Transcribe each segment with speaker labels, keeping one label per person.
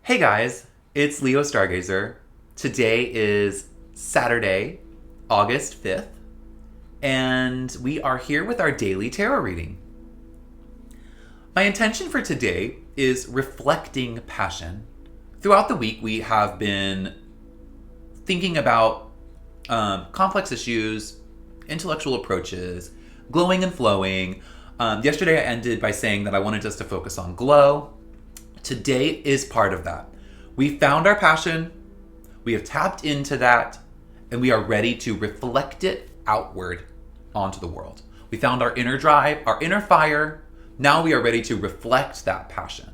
Speaker 1: Hey guys, it's Leo Stargazer. Today is Saturday, August 5th, and we are here with our daily tarot reading. My intention for today is reflecting passion. Throughout the week, we have been thinking about complex issues, intellectual approaches, glowing and flowing. Yesterday, I ended by saying that I wanted us to focus on glow. Today is part of that. We found our passion, we have tapped into that, and we are ready to reflect it outward onto the world. We found our inner drive, our inner fire. Now we are ready to reflect that passion.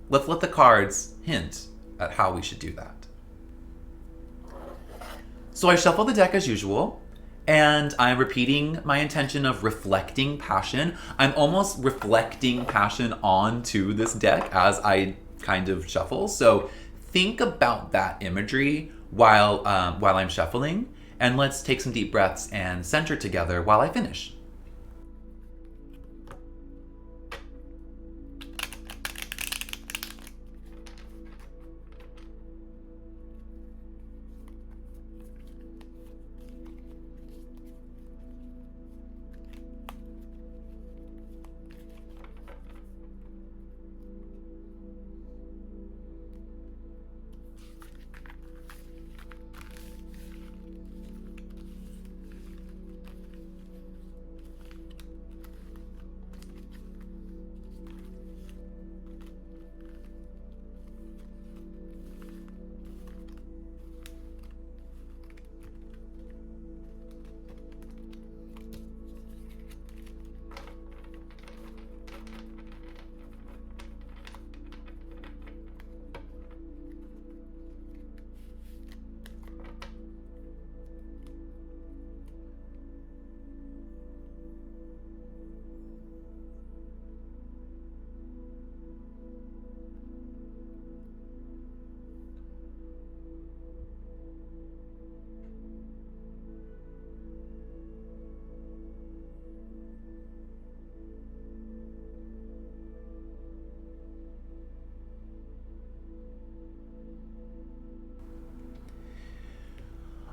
Speaker 1: Let's let the cards hint at how we should do that. So I shuffle the deck as usual, and I'm repeating my intention of reflecting passion. I'm almost reflecting passion onto this deck as I kind of shuffle. So think about that imagery while I'm shuffling, and let's take some deep breaths and center together while I finish.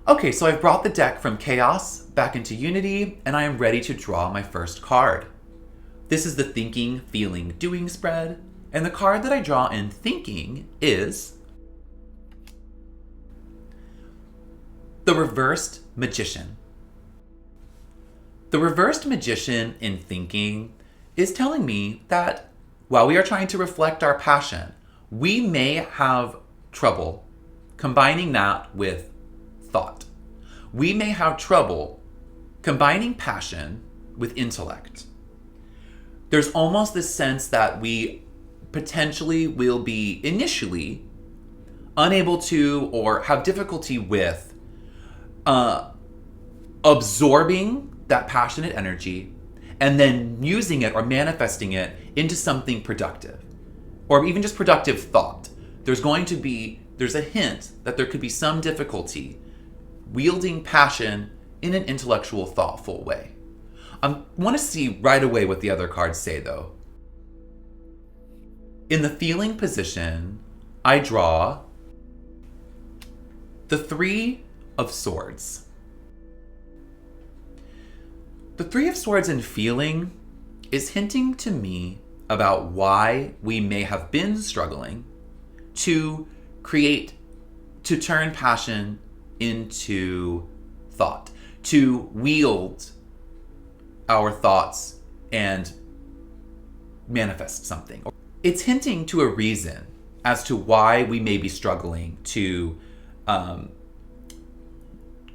Speaker 1: Okay, so I've brought the deck from chaos back into unity, and I am ready to draw my first card. This is the thinking, feeling, doing spread, and the card that I draw in thinking is the reversed magician. The reversed magician in thinking is telling me that while we are trying to reflect our passion, we may have trouble combining that with thought. We may have trouble combining passion with intellect. There's almost this sense that we potentially will be initially unable to or have difficulty with absorbing that passionate energy and then using it or manifesting it into something productive or even just productive thought. There's a hint that there could be some difficulty wielding passion in an intellectual, thoughtful way. I want to see right away what the other cards say, though. In the feeling position, I draw the Three of Swords. The Three of Swords in feeling is hinting to me about why we may have been struggling to turn passion into thought, to wield our thoughts and manifest something. It's hinting to a reason as to why we may be struggling to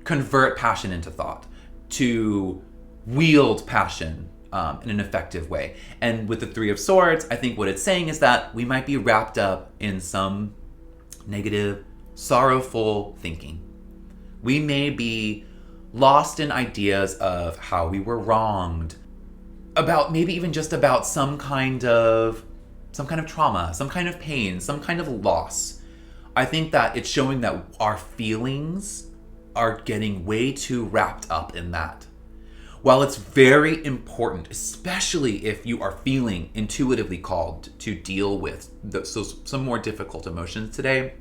Speaker 1: convert passion into thought, to wield passion in an effective way. And with the Three of Swords, I think what it's saying is that we might be wrapped up in some negative, sorrowful thinking. We may be lost in ideas of how we were wronged, about maybe even just about some kind of trauma, some kind of pain, some kind of loss. I think that it's showing that our feelings are getting way too wrapped up in that. While it's very important, especially if you are feeling intuitively called to deal with some more difficult emotions today,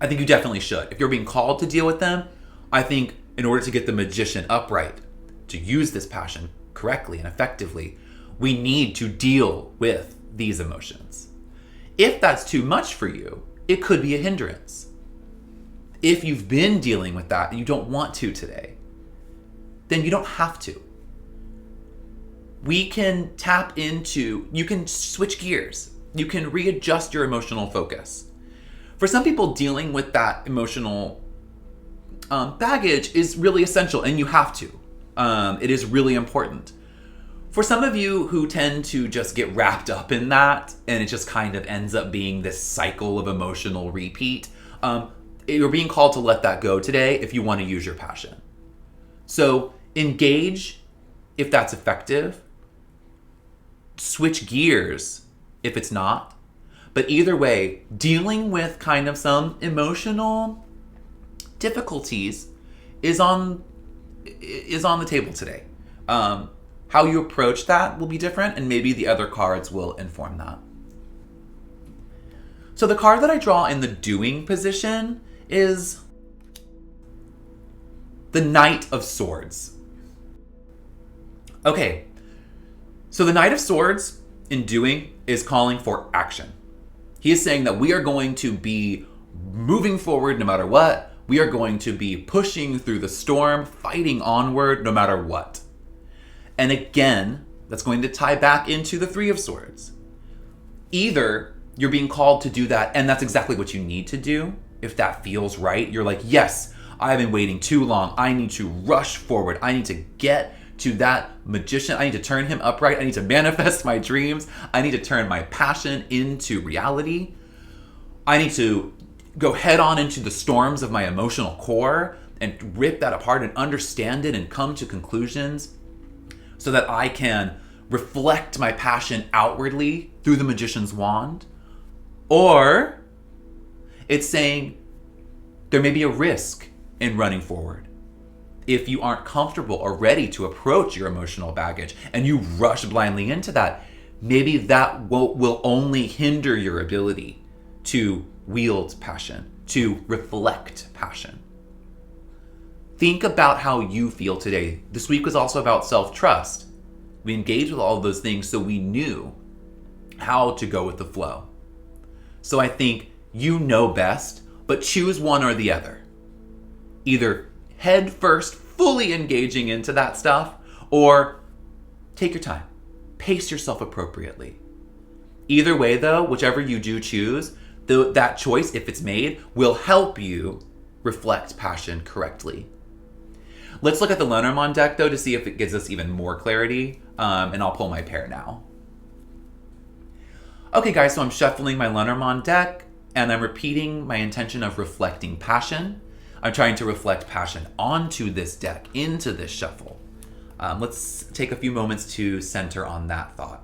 Speaker 1: I think you definitely should. If you're being called to deal with them, I think in order to get the magician upright, to use this passion correctly and effectively, we need to deal with these emotions. If that's too much for you, it could be a hindrance. If you've been dealing with that and you don't want to today, then you don't have to. We can you can switch gears. You can readjust your emotional focus. For some people, dealing with that emotional baggage is really essential, and you have to. It is really important. For some of you who tend to just get wrapped up in that, and it just kind of ends up being this cycle of emotional repeat, you're being called to let that go today if you want to use your passion. So engage if that's effective. Switch gears if it's not. But either way, dealing with kind of some emotional difficulties is on the table today. How you approach that will be different, and maybe the other cards will inform that. So the card that I draw in the doing position is the Knight of Swords. Okay, so the Knight of Swords in doing is calling for action. He is saying that we are going to be moving forward no matter what. We are going to be pushing through the storm, fighting onward no matter what. And again, that's going to tie back into the Three of Swords. Either you're being called to do that, and that's exactly what you need to do. If that feels right, you're like, yes, I've been waiting too long. I need to rush forward. I need to get to that magician. I need to turn him upright. I need to manifest my dreams. I need to turn my passion into reality. I need to go head on into the storms of my emotional core and rip that apart and understand it and come to conclusions so that I can reflect my passion outwardly through the magician's wand. Or it's saying there may be a risk in running forward. If you aren't comfortable or ready to approach your emotional baggage and you rush blindly into that, maybe that will only hinder your ability to wield passion, to reflect passion. Think about how you feel today. This week was also about self-trust. We engaged with all of those things so we knew how to go with the flow. So I think you know best, but choose one or the other. Either head first, fully engaging into that stuff, or take your time. Pace yourself appropriately. Either way though, whichever you do choose, that choice, if it's made, will help you reflect passion correctly. Let's look at the Lenormand deck though to see if it gives us even more clarity, and I'll pull my pair now. Okay guys, so I'm shuffling my Lenormand deck, and I'm repeating my intention of reflecting passion. I'm trying to reflect passion onto this deck, into this shuffle. Let's take a few moments to center on that thought.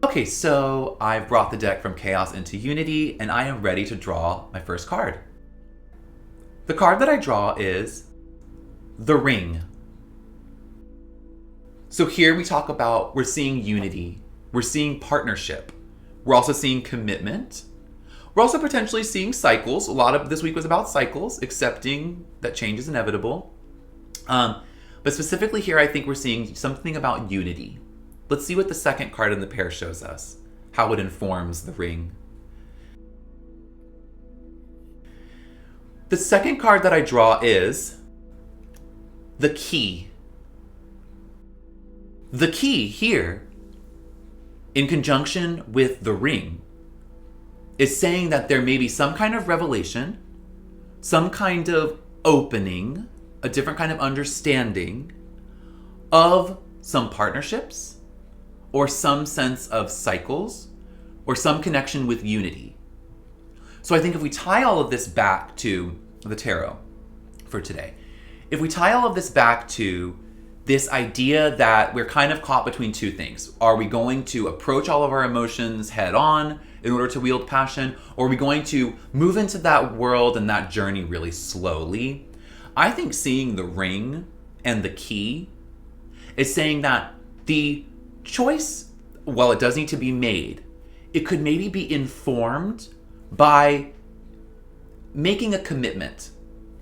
Speaker 1: Okay, so I've brought the deck from chaos into unity, and I am ready to draw my first card. The card that I draw is the Ring. So here we talk about, we're seeing unity, we're seeing partnership, we're also seeing commitment, we're also potentially seeing cycles. A lot of this week was about cycles, accepting that change is inevitable. But specifically here, I think we're seeing something about unity. Let's see what the second card in the pair shows us, how it informs the ring. The second card that I draw is the key. The key here, in conjunction with the ring, is saying that there may be some kind of revelation, some kind of opening, a different kind of understanding of some partnerships, or some sense of cycles, or some connection with unity. So I think if we tie all of this back to the tarot for today, if we tie all of this back to this idea that we're kind of caught between two things. Are we going to approach all of our emotions head on in order to wield passion? Or are we going to move into that world and that journey really slowly? I think seeing the ring and the key is saying that the choice, while it does need to be made, it could maybe be informed by making a commitment.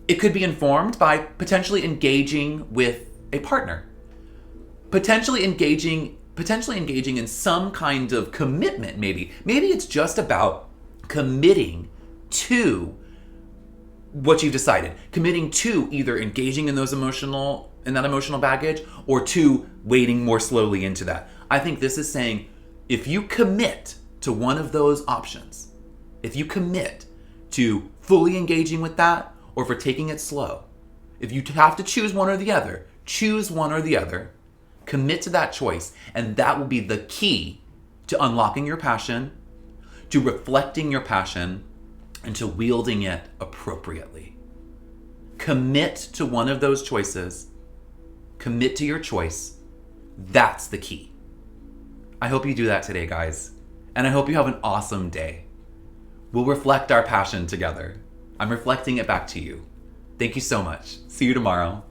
Speaker 1: It could be informed by potentially engaging with a partner, potentially engaging in some kind of commitment. Maybe it's just about committing to what you've decided, committing to either engaging in that emotional baggage, or to wading more slowly into that. I think this is saying, if you commit to one of those options, if you commit to fully engaging with that, or for taking it slow, if you have to choose one or the other, choose one or the other, commit to that choice, and that will be the key to unlocking your passion, to reflecting your passion, and to wielding it appropriately. Commit to one of those choices. Commit to your choice. That's the key. I hope you do that today, guys. And I hope you have an awesome day. We'll reflect our passion together. I'm reflecting it back to you. Thank you so much. See you tomorrow.